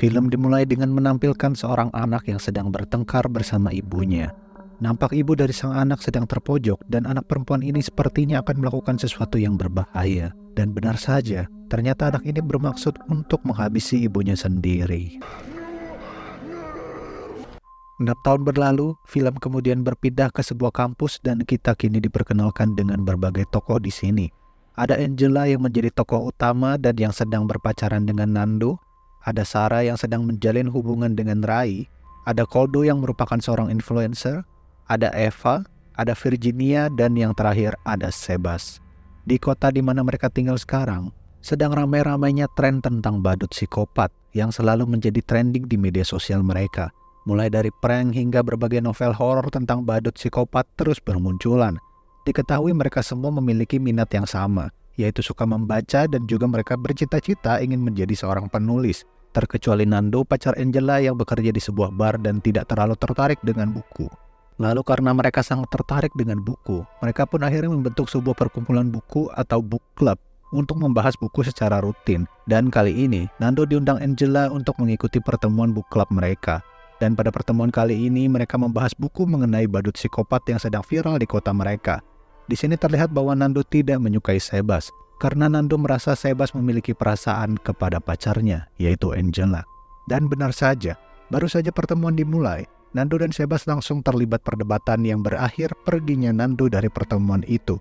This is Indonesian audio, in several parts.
Film dimulai dengan menampilkan seorang anak yang sedang bertengkar bersama ibunya. Nampak ibu dari sang anak sedang terpojok dan anak perempuan ini sepertinya akan melakukan sesuatu yang berbahaya. Dan benar saja, ternyata anak ini bermaksud untuk menghabisi ibunya sendiri. 6 tahun berlalu, film kemudian berpindah ke sebuah kampus dan kita kini diperkenalkan dengan berbagai tokoh di sini. Ada Angela yang menjadi tokoh utama dan yang sedang berpacaran dengan Nando. Ada Sarah yang sedang menjalin hubungan dengan Rai. Ada Koldo yang merupakan seorang influencer. Ada Eva, ada Virginia, dan yang terakhir ada Sebas. Di kota di mana mereka tinggal sekarang, sedang ramai-ramainya tren tentang badut psikopat yang selalu menjadi trending di media sosial mereka. Mulai dari prank hingga berbagai novel horor tentang badut psikopat terus bermunculan. Diketahui mereka semua memiliki minat yang sama, yaitu suka membaca dan juga mereka bercita-cita ingin menjadi seorang penulis. Terkecuali Nando, pacar Angela yang bekerja di sebuah bar dan tidak terlalu tertarik dengan buku. Lalu karena mereka sangat tertarik dengan buku, mereka pun akhirnya membentuk sebuah perkumpulan buku atau book club untuk membahas buku secara rutin. Dan kali ini, Nando diundang Angela untuk mengikuti pertemuan book club mereka. Dan pada pertemuan kali ini, mereka membahas buku mengenai badut psikopat yang sedang viral di kota mereka. Di sini terlihat bahwa Nando tidak menyukai Sebas, karena Nando merasa Sebas memiliki perasaan kepada pacarnya, yaitu Angela. Dan benar saja, baru saja pertemuan dimulai, Nando dan Sebas langsung terlibat perdebatan yang berakhir perginya Nando dari pertemuan itu.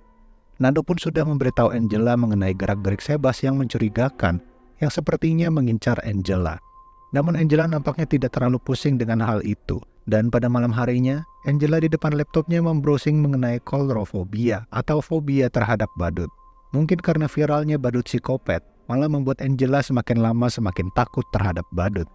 Nando pun sudah memberitahu Angela mengenai gerak-gerik Sebas yang mencurigakan, yang sepertinya mengincar Angela. Namun Angela nampaknya tidak terlalu pusing dengan hal itu. Dan pada malam harinya, Angela di depan laptopnya membrowsing mengenai coulrophobia atau fobia terhadap badut. Mungkin karena viralnya badut psikopat, malah membuat Angela semakin lama semakin takut terhadap badut.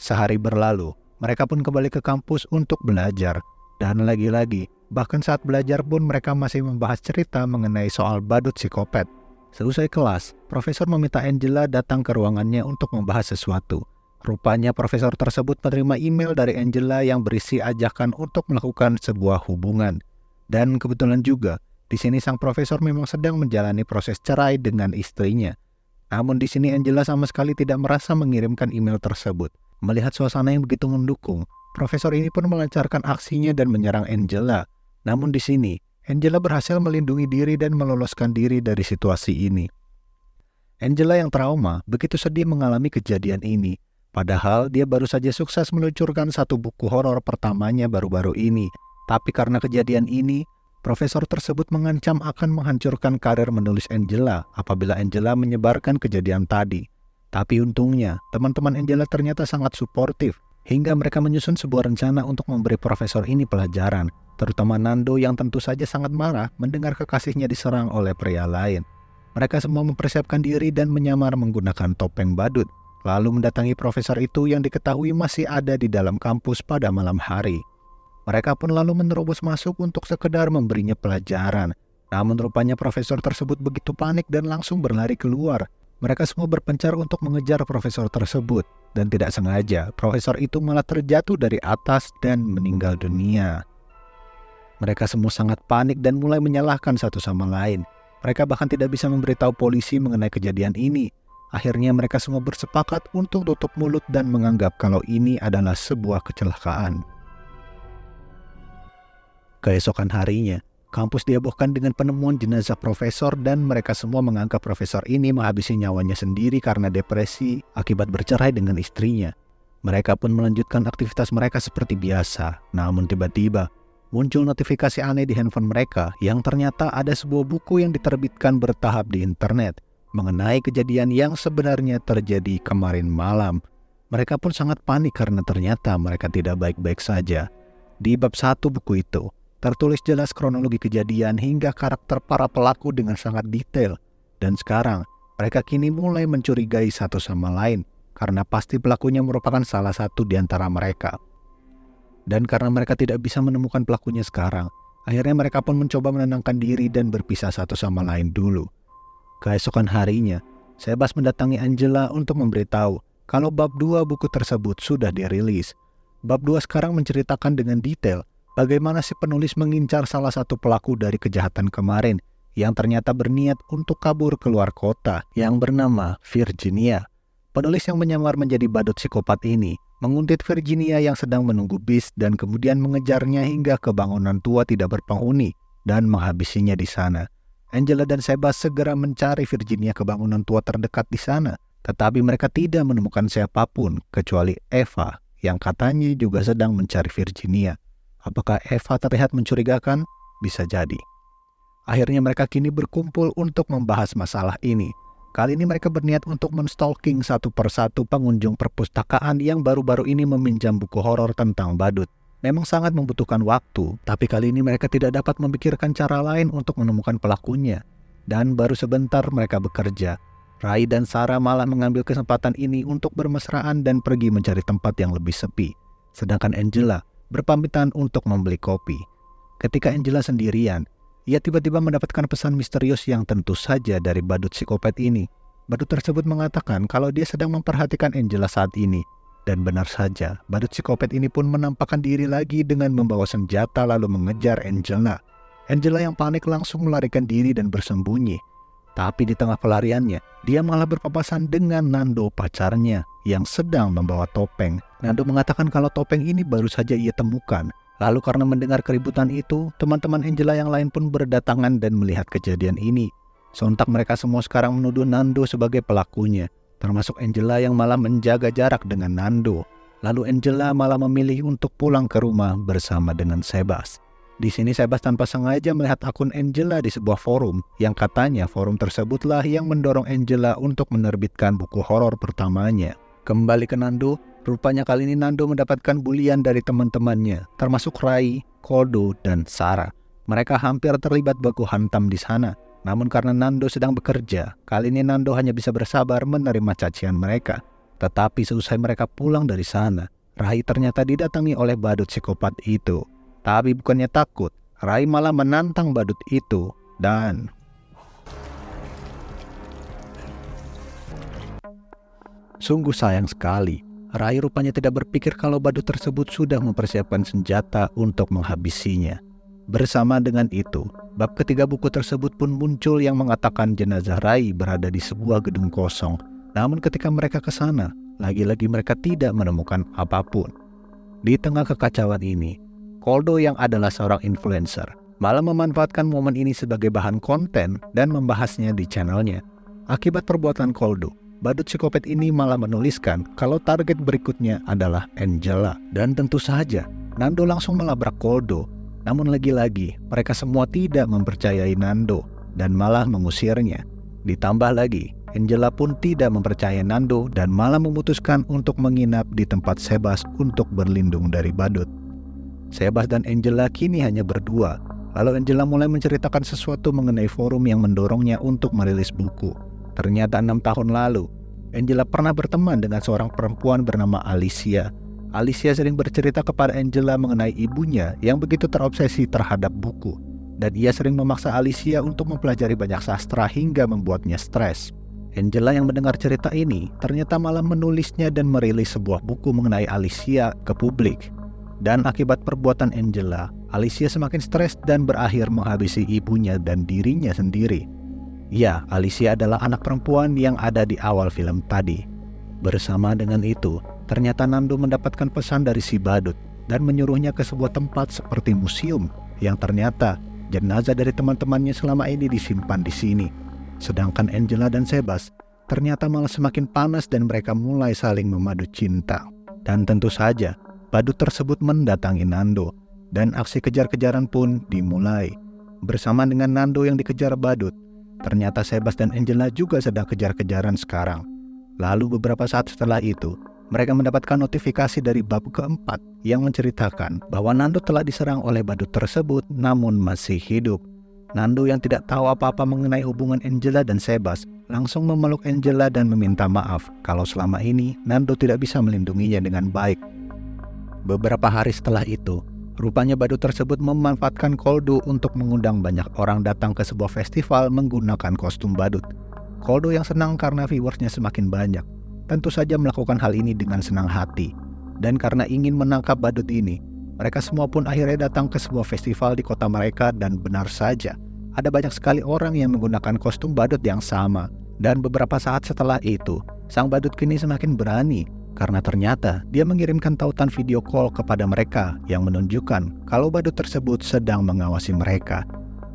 Sehari berlalu, mereka pun kembali ke kampus untuk belajar. Dan lagi-lagi, bahkan saat belajar pun mereka masih membahas cerita mengenai soal badut psikopat. Seusai kelas, profesor meminta Angela datang ke ruangannya untuk membahas sesuatu. Rupanya profesor tersebut menerima email dari Angela yang berisi ajakan untuk melakukan sebuah hubungan. Dan kebetulan juga, di sini sang profesor memang sedang menjalani proses cerai dengan istrinya. Namun di sini Angela sama sekali tidak merasa mengirimkan email tersebut. Melihat suasana yang begitu mendukung, profesor ini pun melancarkan aksinya dan menyerang Angela. Namun di sini, Angela berhasil melindungi diri dan meloloskan diri dari situasi ini. Angela yang trauma begitu sedih mengalami kejadian ini. Padahal dia baru saja sukses meluncurkan satu buku horor pertamanya baru-baru ini. Tapi karena kejadian ini, profesor tersebut mengancam akan menghancurkan karir menulis Angela apabila Angela menyebarkan kejadian tadi. Tapi untungnya, teman-teman Angela ternyata sangat suportif, hingga mereka menyusun sebuah rencana untuk memberi profesor ini pelajaran, terutama Nando yang tentu saja sangat marah mendengar kekasihnya diserang oleh pria lain. Mereka semua mempersiapkan diri dan menyamar menggunakan topeng badut, lalu mendatangi profesor itu yang diketahui masih ada di dalam kampus pada malam hari. Mereka pun lalu menerobos masuk untuk sekedar memberinya pelajaran. Namun rupanya profesor tersebut begitu panik dan langsung berlari keluar. Mereka semua berpencar untuk mengejar profesor tersebut. Dan tidak sengaja, profesor itu malah terjatuh dari atas dan meninggal dunia. Mereka semua sangat panik dan mulai menyalahkan satu sama lain. Mereka bahkan tidak bisa memberitahu polisi mengenai kejadian ini. Akhirnya mereka semua bersepakat untuk tutup mulut dan menganggap kalau ini adalah sebuah kecelakaan. Keesokan harinya, kampus dihebohkan dengan penemuan jenazah profesor dan mereka semua menganggap profesor ini menghabisi nyawanya sendiri karena depresi akibat bercerai dengan istrinya. Mereka pun melanjutkan aktivitas mereka seperti biasa. Namun tiba-tiba, muncul notifikasi aneh di handphone mereka yang ternyata ada sebuah buku yang diterbitkan bertahap di internet mengenai kejadian yang sebenarnya terjadi kemarin malam. Mereka pun sangat panik karena ternyata mereka tidak baik-baik saja. Di bab 1 buku itu, tertulis jelas kronologi kejadian hingga karakter para pelaku dengan sangat detail. Dan sekarang, mereka kini mulai mencurigai satu sama lain, karena pasti pelakunya merupakan salah satu di antara mereka. Dan karena mereka tidak bisa menemukan pelakunya sekarang, akhirnya mereka pun mencoba menenangkan diri dan berpisah satu sama lain dulu. Keesokan harinya, Sebas mendatangi Angela untuk memberitahu kalau bab 2 buku tersebut sudah dirilis. Bab 2 sekarang menceritakan dengan detail bagaimana si penulis mengincar salah satu pelaku dari kejahatan kemarin yang ternyata berniat untuk kabur keluar kota yang bernama Virginia. Penulis yang menyamar menjadi badut psikopat ini menguntit Virginia yang sedang menunggu bis dan kemudian mengejarnya hingga ke bangunan tua tidak berpenghuni dan menghabisinya di sana. Angela dan Sebas segera mencari Virginia ke bangunan tua terdekat di sana, tetapi mereka tidak menemukan siapapun kecuali Eva yang katanya juga sedang mencari Virginia. Apakah Eva terlihat mencurigakan? Bisa jadi. Akhirnya mereka kini berkumpul untuk membahas masalah ini. Kali ini mereka berniat untuk menstalking satu persatu pengunjung perpustakaan yang baru-baru ini meminjam buku horor tentang badut. Memang sangat membutuhkan waktu, tapi kali ini mereka tidak dapat memikirkan cara lain untuk menemukan pelakunya. Dan baru sebentar mereka bekerja. Ray dan Sarah malah mengambil kesempatan ini untuk bermesraan dan pergi mencari tempat yang lebih sepi. Sedangkan Angela berpamitan untuk membeli kopi. Ketika Angela sendirian, ia tiba-tiba mendapatkan pesan misterius yang tentu saja dari badut psikopat ini. Badut tersebut mengatakan kalau dia sedang memperhatikan Angela saat ini. Dan benar saja, badut psikopat ini pun menampakkan diri lagi dengan membawa senjata lalu mengejar Angela. Angela yang panik langsung melarikan diri dan bersembunyi. Tapi di tengah pelariannya, dia malah berpapasan dengan Nando pacarnya yang sedang membawa topeng. Nando mengatakan kalau topeng ini baru saja ia temukan. Lalu karena mendengar keributan itu, teman-teman Angela yang lain pun berdatangan dan melihat kejadian ini. Sontak mereka semua sekarang menuduh Nando sebagai pelakunya, termasuk Angela yang malah menjaga jarak dengan Nando. Lalu Angela malah memilih untuk pulang ke rumah bersama dengan Sebas. Di sini Sebas tanpa sengaja melihat akun Angela di sebuah forum, yang katanya forum tersebutlah yang mendorong Angela untuk menerbitkan buku horor pertamanya. Kembali ke Nando, rupanya kali ini Nando mendapatkan bulian dari teman-temannya, termasuk Ray, Koldo, dan Sarah. Mereka hampir terlibat baku hantam di sana. Namun karena Nando sedang bekerja, kali ini Nando hanya bisa bersabar menerima cacian mereka. Tetapi seusai mereka pulang dari sana, Ray ternyata didatangi oleh badut psikopat itu. Tapi bukannya takut, Ray malah menantang badut itu dan... Sungguh sayang sekali, Ray rupanya tidak berpikir kalau badut tersebut sudah mempersiapkan senjata untuk menghabisinya. Bersama dengan itu, bab ketiga buku tersebut pun muncul yang mengatakan jenazah Ray berada di sebuah gedung kosong. Namun ketika mereka ke sana, lagi-lagi mereka tidak menemukan apapun. Di tengah kekacauan ini, Koldo yang adalah seorang influencer malah memanfaatkan momen ini sebagai bahan konten dan membahasnya di channelnya. Akibat perbuatan Koldo, badut psikopat ini malah menuliskan kalau target berikutnya adalah Angela. Dan tentu saja, Nando langsung melabrak Koldo. Namun lagi-lagi, mereka semua tidak mempercayai Nando dan malah mengusirnya. Ditambah lagi, Angela pun tidak mempercayai Nando dan malah memutuskan untuk menginap di tempat Sebas untuk berlindung dari badut. Sebas dan Angela kini hanya berdua. Lalu Angela mulai menceritakan sesuatu mengenai forum yang mendorongnya untuk merilis buku. Ternyata 6 tahun lalu, Angela pernah berteman dengan seorang perempuan bernama Alicia. Alicia sering bercerita kepada Angela mengenai ibunya yang begitu terobsesi terhadap buku. Dan ia sering memaksa Alicia untuk mempelajari banyak sastra hingga membuatnya stres. Angela yang mendengar cerita ini ternyata malah menulisnya dan merilis sebuah buku mengenai Alicia ke publik. Dan akibat perbuatan Angela, Alicia semakin stres dan berakhir menghabisi ibunya dan dirinya sendiri. Ya, Alicia adalah anak perempuan yang ada di awal film tadi. Bersama dengan itu, ternyata Nando mendapatkan pesan dari si badut dan menyuruhnya ke sebuah tempat seperti museum yang ternyata jenazah dari teman-temannya selama ini disimpan di sini. Sedangkan Angela dan Sebas ternyata malah semakin panas dan mereka mulai saling memadu cinta. Dan tentu saja, badut tersebut mendatangi Nando dan aksi kejar-kejaran pun dimulai. Bersama dengan Nando yang dikejar badut, ternyata Sebas dan Angela juga sedang kejar-kejaran sekarang. Lalu beberapa saat setelah itu, mereka mendapatkan notifikasi dari bab keempat yang menceritakan bahwa Nando telah diserang oleh badut tersebut namun masih hidup. Nando yang tidak tahu apa-apa mengenai hubungan Angela dan Sebas langsung memeluk Angela dan meminta maaf kalau selama ini Nando tidak bisa melindunginya dengan baik. Beberapa hari setelah itu, rupanya badut tersebut memanfaatkan Koldo untuk mengundang banyak orang datang ke sebuah festival menggunakan kostum badut. Koldo yang senang karena viewersnya semakin banyak, tentu saja melakukan hal ini dengan senang hati. Dan karena ingin menangkap badut ini, mereka semua pun akhirnya datang ke sebuah festival di kota mereka dan benar saja, ada banyak sekali orang yang menggunakan kostum badut yang sama. Dan beberapa saat setelah itu, Sang badut kini semakin berani karena ternyata dia mengirimkan tautan video call kepada mereka yang menunjukkan kalau badut tersebut sedang mengawasi mereka.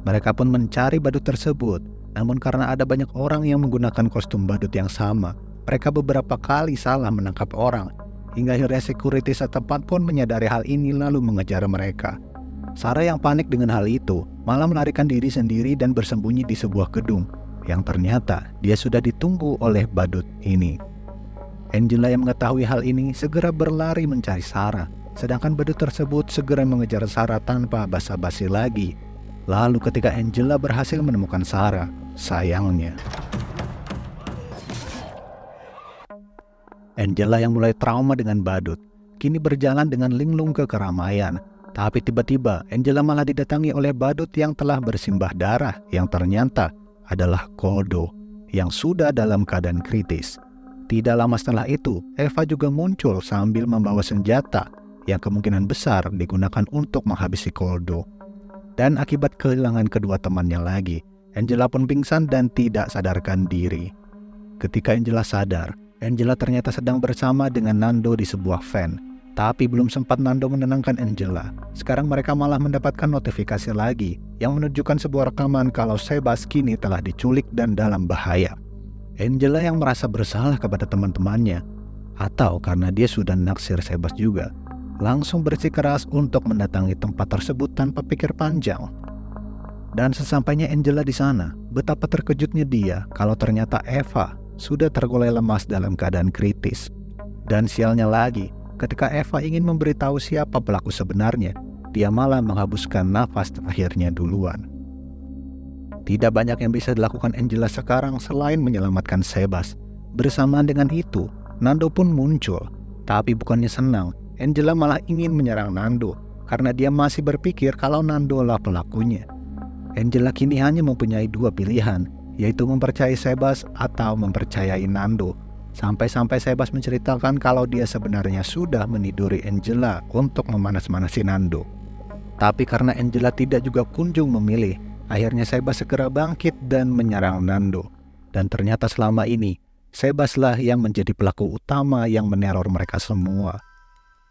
Mereka pun mencari badut tersebut, namun karena ada banyak orang yang menggunakan kostum badut yang sama, mereka beberapa kali salah menangkap orang. Hingga akhirnya security setempat pun menyadari hal ini lalu mengejar mereka. Sarah yang panik dengan hal itu malah melarikan diri sendiri dan bersembunyi di sebuah gedung yang ternyata dia sudah ditunggu oleh badut ini. Angela yang mengetahui hal ini segera berlari mencari Sarah, sedangkan badut tersebut segera mengejar Sarah tanpa basa-basi lagi. Lalu ketika Angela berhasil menemukan Sarah, sayangnya Angela yang mulai trauma dengan badut kini berjalan dengan linglung ke keramaian. Tapi tiba-tiba Angela malah didatangi oleh badut yang telah bersimbah darah yang ternyata adalah Koldo yang sudah dalam keadaan kritis. Tidak lama setelah itu, Eva juga muncul sambil membawa senjata yang kemungkinan besar digunakan untuk menghabisi Koldo. Dan akibat kehilangan kedua temannya lagi, Angela pun pingsan dan tidak sadarkan diri. Ketika Angela sadar, Angela ternyata sedang bersama dengan Nando di sebuah van. Tapi belum sempat Nando menenangkan Angela, sekarang mereka malah mendapatkan notifikasi lagi yang menunjukkan sebuah rekaman kalau Sebas kini telah diculik dan dalam bahaya. Angela yang merasa bersalah kepada teman-temannya, atau karena dia sudah naksir Sebas juga, langsung bersikeras untuk mendatangi tempat tersebut tanpa pikir panjang. Dan sesampainya Angela di sana, betapa terkejutnya dia kalau ternyata Eva sudah tergolek lemas dalam keadaan kritis. Dan sialnya lagi, ketika Eva ingin memberitahu siapa pelaku sebenarnya, dia malah menghembuskan nafas terakhirnya duluan. Tidak banyak yang bisa dilakukan Angela sekarang selain menyelamatkan Sebas. Bersamaan dengan itu, Nando pun muncul. Tapi bukannya senang, Angela malah ingin menyerang Nando karena dia masih berpikir kalau Nando lah pelakunya. Angela kini hanya mempunyai dua pilihan, yaitu mempercayai Sebas atau mempercayai Nando. Sampai-sampai Sebas menceritakan kalau dia sebenarnya sudah meniduri Angela untuk memanas-manasi Nando. Tapi karena Angela tidak juga kunjung memilih, akhirnya Sebas segera bangkit dan menyerang Nando. Dan ternyata selama ini, Sebaslah yang menjadi pelaku utama yang meneror mereka semua.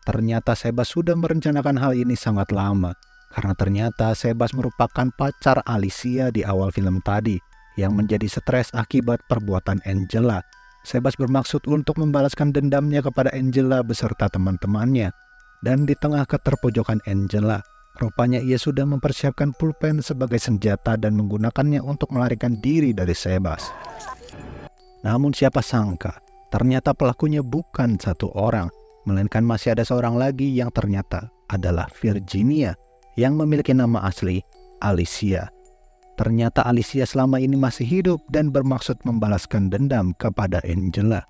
Ternyata Sebas sudah merencanakan hal ini sangat lama, karena ternyata Sebas merupakan pacar Alicia di awal film tadi, yang menjadi stres akibat perbuatan Angela. Sebas bermaksud untuk membalaskan dendamnya kepada Angela beserta teman-temannya. Dan di tengah keterpojokan Angela, rupanya ia sudah mempersiapkan pulpen sebagai senjata dan menggunakannya untuk melarikan diri dari Sebas. Namun siapa sangka, ternyata pelakunya bukan satu orang, melainkan masih ada seorang lagi yang ternyata adalah Virginia, yang memiliki nama asli Alicia. Ternyata Alicia selama ini masih hidup dan bermaksud membalaskan dendam kepada Angela.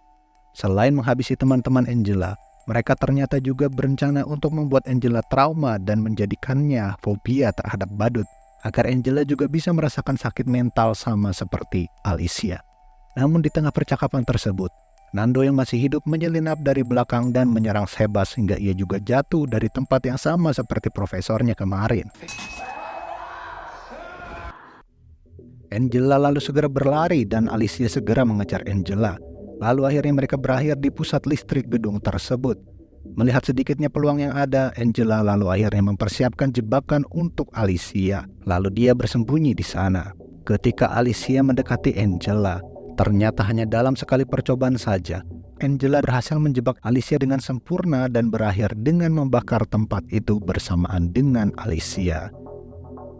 Selain menghabisi teman-teman Angela, mereka ternyata juga berencana untuk membuat Angela trauma dan menjadikannya fobia terhadap badut, agar Angela juga bisa merasakan sakit mental sama seperti Alicia. Namun di tengah percakapan tersebut, Nando yang masih hidup menyelinap dari belakang dan menyerang Sebas hingga ia juga jatuh dari tempat yang sama seperti profesornya kemarin. Angela lalu segera berlari dan Alicia segera mengejar Angela. Lalu akhirnya mereka berakhir di pusat listrik gedung tersebut. Melihat sedikitnya peluang yang ada, Angela lalu akhirnya mempersiapkan jebakan untuk Alicia. Lalu dia bersembunyi di sana. Ketika Alicia mendekati Angela, ternyata hanya dalam sekali percobaan saja, Angela berhasil menjebak Alicia dengan sempurna dan berakhir dengan membakar tempat itu bersamaan dengan Alicia.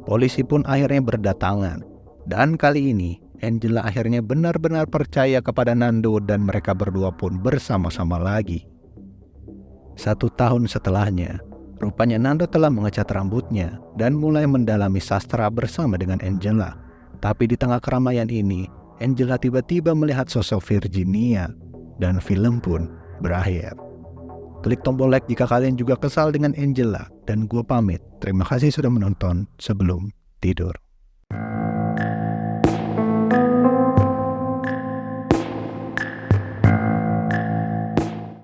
Polisi pun akhirnya berdatangan. Dan kali ini, Angela akhirnya benar-benar percaya kepada Nando dan mereka berdua pun bersama-sama lagi. 1 tahun setelahnya, rupanya Nando telah mengecat rambutnya dan mulai mendalami sastra bersama dengan Angela. Tapi di tengah keramaian ini, Angela tiba-tiba melihat sosok Virginia dan film pun berakhir. Klik tombol like jika kalian juga kesal dengan Angela dan gue pamit. Terima kasih sudah menonton. Sebelum tidur.